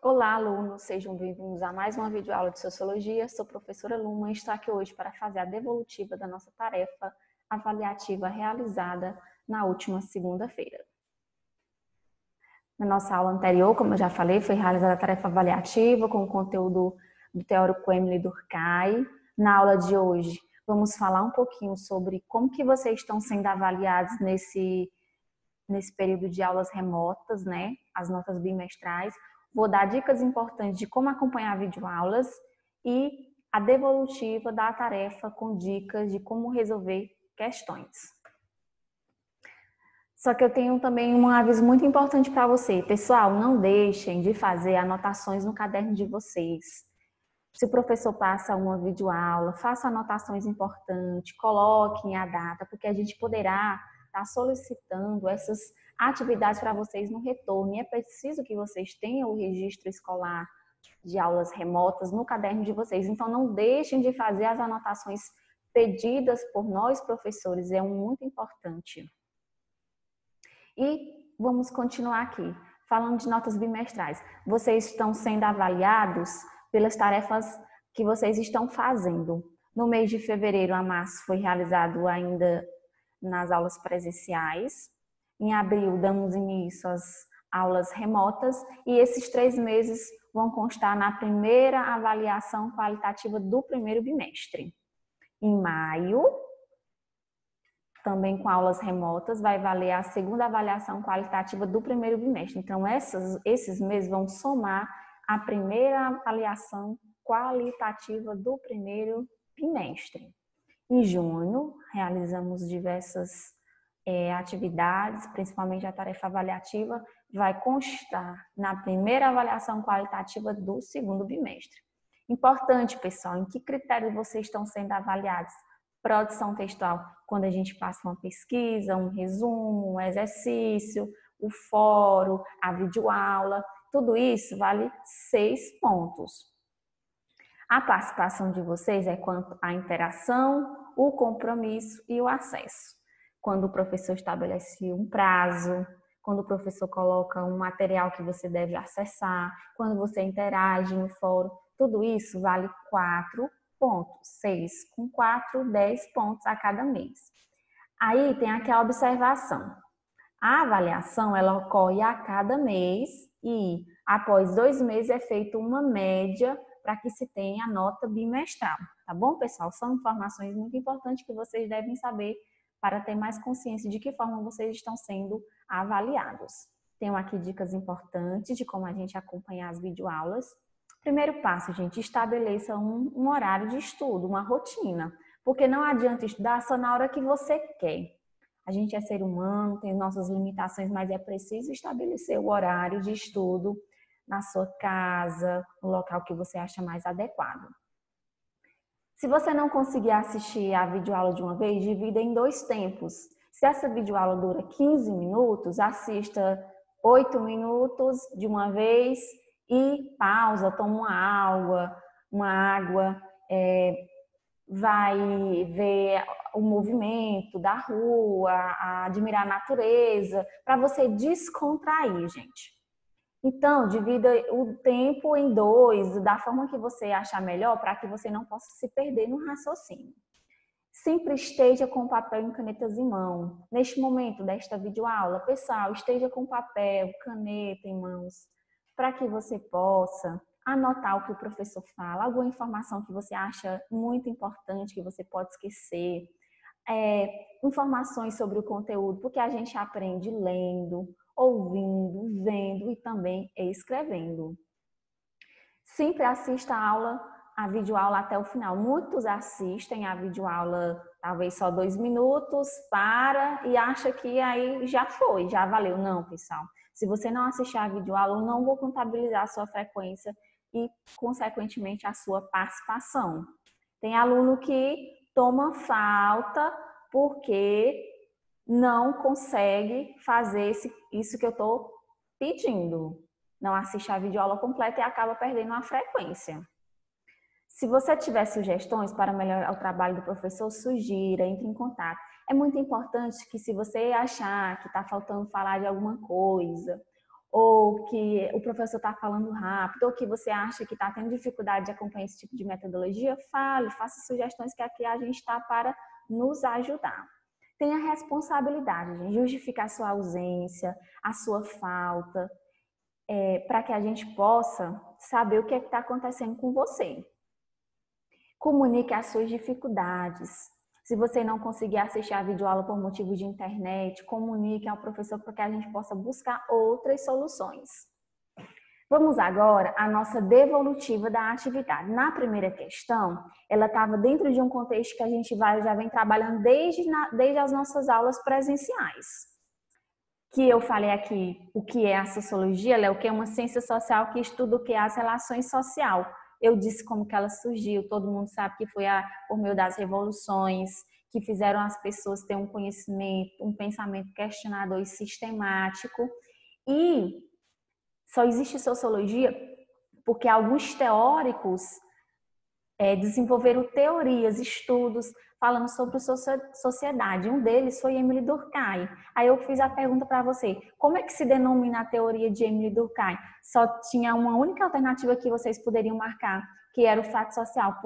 Olá, alunos! Sejam bem-vindos a mais uma videoaula de Sociologia. Sou a professora Luma e estou aqui hoje para fazer a devolutiva da nossa tarefa avaliativa realizada na última segunda-feira. Na nossa aula anterior, como eu já falei, foi realizada a tarefa avaliativa com o conteúdo do teórico Emile Durkheim. Na aula de hoje, vamos falar um pouquinho sobre como que vocês estão sendo avaliados nesse período de aulas remotas, né? As notas bimestrais. Vou dar dicas importantes de como acompanhar videoaulas e a devolutiva da tarefa com dicas de como resolver questões. Só que eu tenho também um aviso muito importante para você. Pessoal, não deixem de fazer anotações no caderno de vocês. Se o professor passa uma videoaula, faça anotações importantes, coloquem a data, porque a gente poderá estar solicitando essas atividades para vocês no retorno. E é preciso que vocês tenham o registro escolar de aulas remotas no caderno de vocês. Então, não deixem de fazer as anotações pedidas por nós, professores. É muito importante. E vamos continuar aqui, falando de notas bimestrais. Vocês estão sendo avaliados pelas tarefas que vocês estão fazendo. No mês de fevereiro a março foi realizado ainda nas aulas presenciais. Em abril damos início às aulas remotas e esses 3 meses vão constar na primeira avaliação qualitativa do primeiro bimestre. Em maio, também com aulas remotas, vai valer a segunda avaliação qualitativa do primeiro bimestre. Então, esses meses vão somar a primeira avaliação qualitativa do primeiro bimestre. Em junho, realizamos diversas atividades, principalmente a tarefa avaliativa, vai constar na primeira avaliação qualitativa do segundo bimestre. Importante, pessoal, em que critério vocês estão sendo avaliados? Produção textual, quando a gente passa uma pesquisa, um resumo, um exercício, o fórum, a videoaula, tudo isso vale 6 pontos. A participação de vocês é quanto à interação, o compromisso e o acesso. Quando o professor estabelece um prazo, quando o professor coloca um material que você deve acessar, quando você interage no fórum, tudo isso vale 4 pontos. 6 com 4, 10 pontos a cada mês. Aí tem aquela observação. A avaliação ela ocorre a cada mês e após 2 meses é feita uma média para que se tenha a nota bimestral. Tá bom, pessoal? São informações muito importantes que vocês devem saber para ter mais consciência de que forma vocês estão sendo avaliados. Tenho aqui dicas importantes de como a gente acompanhar as videoaulas. Primeiro passo, gente, estabeleça um horário de estudo, uma rotina, porque não adianta estudar só na hora que você quer. A gente é ser humano, tem nossas limitações, mas é preciso estabelecer o horário de estudo na sua casa, no local que você acha mais adequado. Se você não conseguir assistir a videoaula de uma vez, divida em 2 tempos. Se essa videoaula dura 15 minutos, assista 8 minutos de uma vez e pausa, toma uma água, vai ver o movimento da rua, admirar a natureza, para você descontrair, gente. Então, divida o tempo em 2, da forma que você achar melhor, para que você não possa se perder no raciocínio. Sempre esteja com papel e canetas em mão. Neste momento desta videoaula, pessoal, esteja com papel, caneta em mãos, para que você possa anotar o que o professor fala, alguma informação que você acha muito importante, que você pode esquecer, informações sobre o conteúdo, porque a gente aprende lendo, ouvindo, vendo e também escrevendo. Sempre assista a videoaula até o final. Muitos assistem a videoaula talvez só 2 minutos, para e acha que aí já foi, já valeu. Não, pessoal. Se você não assistir a videoaula, eu não vou contabilizar a sua frequência e, consequentemente, a sua participação. Tem aluno que toma falta porque não consegue fazer isso que eu estou pedindo. Não assiste a videoaula completa e acaba perdendo a frequência. Se você tiver sugestões para melhorar o trabalho do professor, sugira, entre em contato. É muito importante que, se você achar que está faltando falar de alguma coisa, ou que o professor está falando rápido, ou que você acha que está tendo dificuldade de acompanhar esse tipo de metodologia, fale, faça sugestões que aqui a gente está para nos ajudar. Tenha responsabilidade, gente, justificar a sua ausência, a sua falta, para que a gente possa saber o que está acontecendo com você. Comunique as suas dificuldades. Se você não conseguir assistir a videoaula por motivo de internet, comunique ao professor para que a gente possa buscar outras soluções. Vamos agora à nossa devolutiva da atividade. Na primeira questão, ela estava dentro de um contexto que a gente já vem trabalhando desde as nossas aulas presenciais. Que eu falei aqui o que é a sociologia, ela é o que é uma ciência social que estuda o que é as relações sociais. Eu disse como que ela surgiu, todo mundo sabe que foi por meio das revoluções, que fizeram as pessoas ter um conhecimento, um pensamento questionador e sistemático. E só existe sociologia porque alguns teóricos desenvolveram teorias, estudos, falando sobre sociedade. Um deles foi Émile Durkheim. Aí eu fiz a pergunta para você, como é que se denomina a teoria de Émile Durkheim? Só tinha uma única alternativa que vocês poderiam marcar, que era o fato social,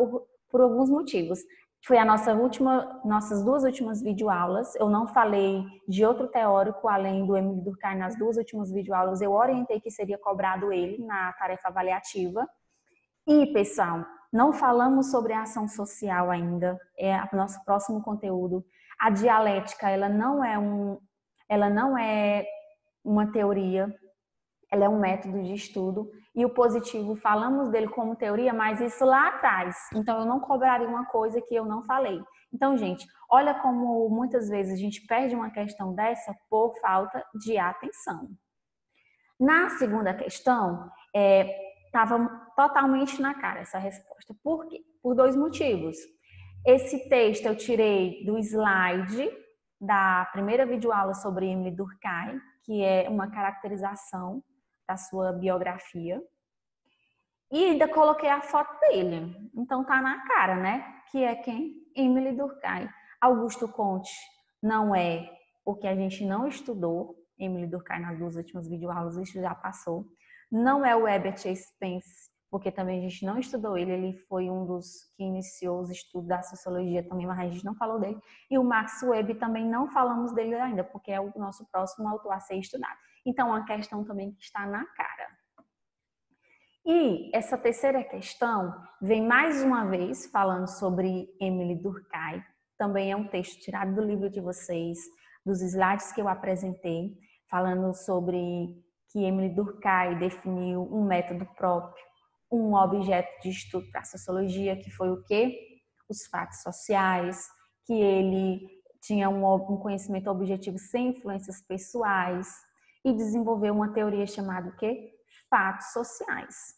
por alguns motivos. Foi nossas duas últimas videoaulas. Eu não falei de outro teórico além do Émile Durkheim nas duas últimas videoaulas. Eu orientei que seria cobrado ele na tarefa avaliativa. E, pessoal, não falamos sobre a ação social ainda, é o nosso próximo conteúdo. A dialética, ela não é uma teoria, ela é um método de estudo. E o positivo, falamos dele como teoria, mas isso lá atrás. Então, eu não cobraria uma coisa que eu não falei. Então, gente, olha como muitas vezes a gente perde uma questão dessa por falta de atenção. Na segunda questão, estava totalmente na cara essa resposta. Por quê? Por dois motivos. Esse texto eu tirei do slide da primeira videoaula sobre Émile Durkheim, que é uma caracterização da sua biografia. E ainda coloquei a foto dele. Então tá na cara, né? Que é quem? Émile Durkheim. Augusto Comte não é porque a gente não estudou Émile Durkheim nas duas últimas videoaulas, isso já passou. Não é o Herbert Spencer, porque também a gente não estudou ele, ele foi um dos que iniciou os estudos da sociologia também, mas a gente não falou dele. E o Max Weber também não falamos dele ainda, porque é o nosso próximo autor a ser estudado. Então, é uma questão também que está na cara. E essa terceira questão vem mais uma vez falando sobre Émile Durkheim. Também é um texto tirado do livro de vocês, dos slides que eu apresentei, falando sobre que Émile Durkheim definiu um método próprio, um objeto de estudo para a sociologia, que foi o quê? Os fatos sociais, que ele tinha um conhecimento objetivo sem influências pessoais e desenvolveu uma teoria chamada o quê? Fatos sociais.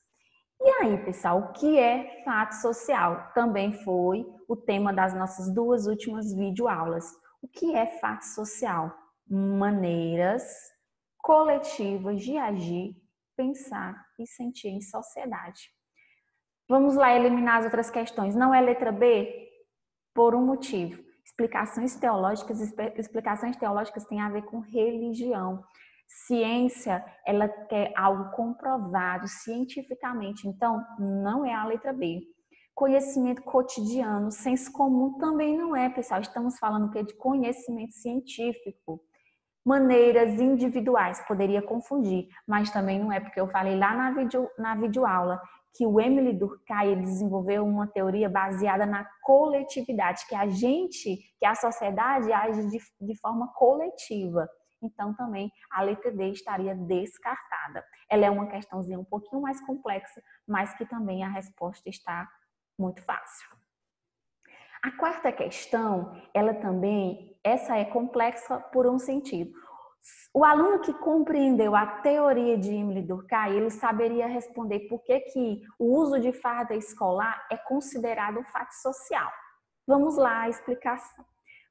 E aí, pessoal, o que é fato social? Também foi o tema das nossas duas últimas videoaulas. O que é fato social? Maneiras coletivas de agir, pensar e sentir em sociedade. Vamos lá eliminar as outras questões. Não é letra B? Por um motivo. Explicações teológicas têm a ver com religião. Ciência, ela quer algo comprovado cientificamente, então não é a letra B. Conhecimento cotidiano, senso comum também não é, pessoal. Estamos falando de conhecimento científico. Maneiras individuais, poderia confundir, mas também não é, porque eu falei lá na videoaula que o Émile Durkheim desenvolveu uma teoria baseada na coletividade, que a sociedade age de forma coletiva. Então, também a letra D estaria descartada. Ela é uma questãozinha um pouquinho mais complexa, mas que também a resposta está muito fácil. A quarta questão, essa é complexa por um sentido. O aluno que compreendeu a teoria de Émile Durkheim, ele saberia responder por que o uso de farda escolar é considerado um fato social. Vamos lá, a explicação.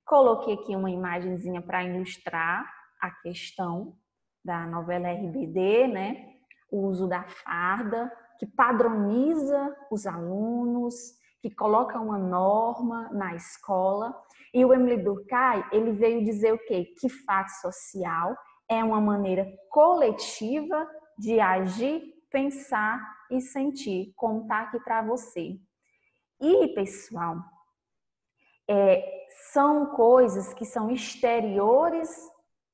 Coloquei aqui uma imagenzinha para ilustrar a questão da novela RBD, né? O uso da farda, que padroniza os alunos, que coloca uma norma na escola. E o Émile Durkheim, ele veio dizer o quê? Que fato social é uma maneira coletiva de agir, pensar e sentir, como está aqui para você. E, pessoal, são coisas que são exteriores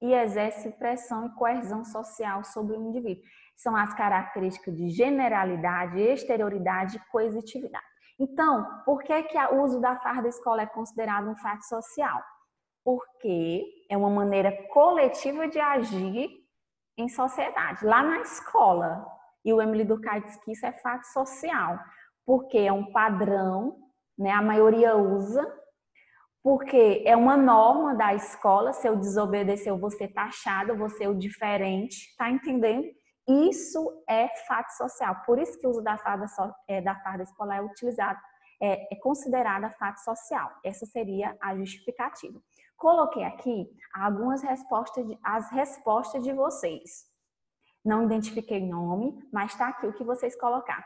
e exercem pressão e coerção social sobre o indivíduo. São as características de generalidade, exterioridade e coesitividade. Então, por que o uso da farda escolar é considerado um fato social? Porque é uma maneira coletiva de agir em sociedade. Lá na escola, e o Emile Durkheim diz que isso é fato social, porque é um padrão, né? A maioria usa, porque é uma norma da escola. Se eu desobedecer, eu vou ser taxada, eu vou ser o diferente, tá entendendo? Isso é fato social. Por isso que o uso da farda escolar é utilizado, é considerada fato social. Essa seria a justificativa. Coloquei aqui algumas as respostas de vocês. Não identifiquei nome, mas está aqui o que vocês colocaram.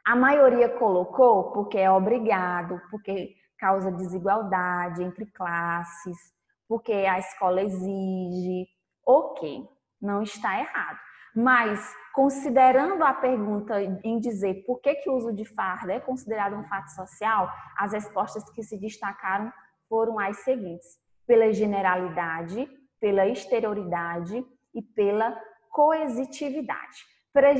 A maioria colocou porque é obrigado, porque causa desigualdade entre classes, porque a escola exige. Ok, não está errado. Mas, considerando a pergunta em dizer por que o uso de farda é considerado um fato social, as respostas que se destacaram foram as seguintes: pela generalidade, pela exterioridade e pela coesitividade. Pela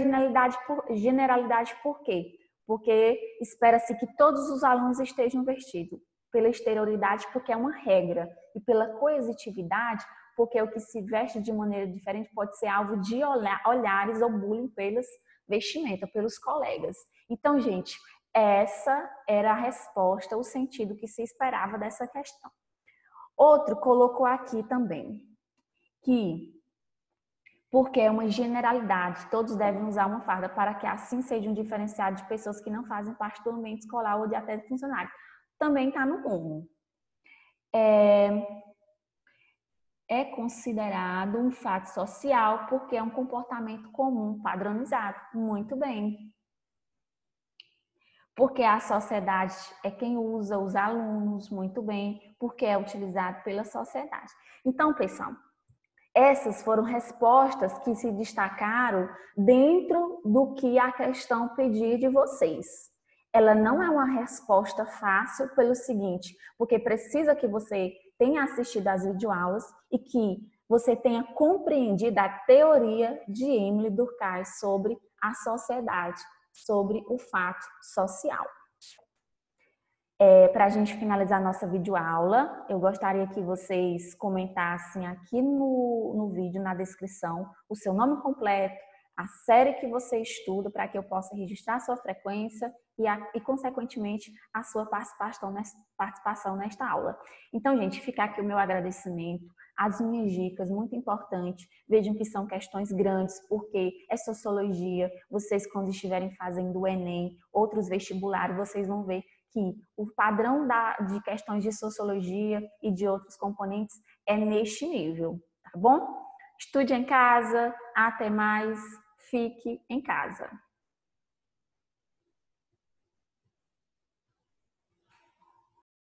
generalidade por quê? Porque espera-se que todos os alunos estejam vestidos. Pela exterioridade, porque é uma regra. E pela coesitividade, porque o que se veste de maneira diferente pode ser alvo de olhares ou bullying pelas vestimentas, pelos colegas. Então, gente, essa era a resposta, o sentido que se esperava dessa questão. Outro colocou aqui também que, porque é uma generalidade, todos devem usar uma farda para que assim seja um diferenciado de pessoas que não fazem parte do ambiente escolar ou de até de funcionário. Também está no rumo. É considerado um fato social porque é um comportamento comum, padronizado. Muito bem. Porque a sociedade é quem usa, os alunos, muito bem, porque é utilizado pela sociedade. Então, pessoal, essas foram respostas que se destacaram dentro do que a questão pedia de vocês. Ela não é uma resposta fácil pelo seguinte, porque precisa que você tenha assistido às videoaulas e que você tenha compreendido a teoria de Emile Durkheim sobre a sociedade, sobre o fato social. Para a gente finalizar nossa videoaula, eu gostaria que vocês comentassem aqui no vídeo, na descrição, o seu nome completo, a série que você estuda, para que eu possa registrar a sua frequência e consequentemente, a sua participação nesta aula. Então, gente, fica aqui o meu agradecimento, as minhas dicas, muito importante. Vejam que são questões grandes, porque é sociologia. Vocês, quando estiverem fazendo o Enem, outros vestibulares, vocês vão ver que o padrão de questões de sociologia e de outros componentes é neste nível, tá bom? Estude em casa, até mais, fique em casa.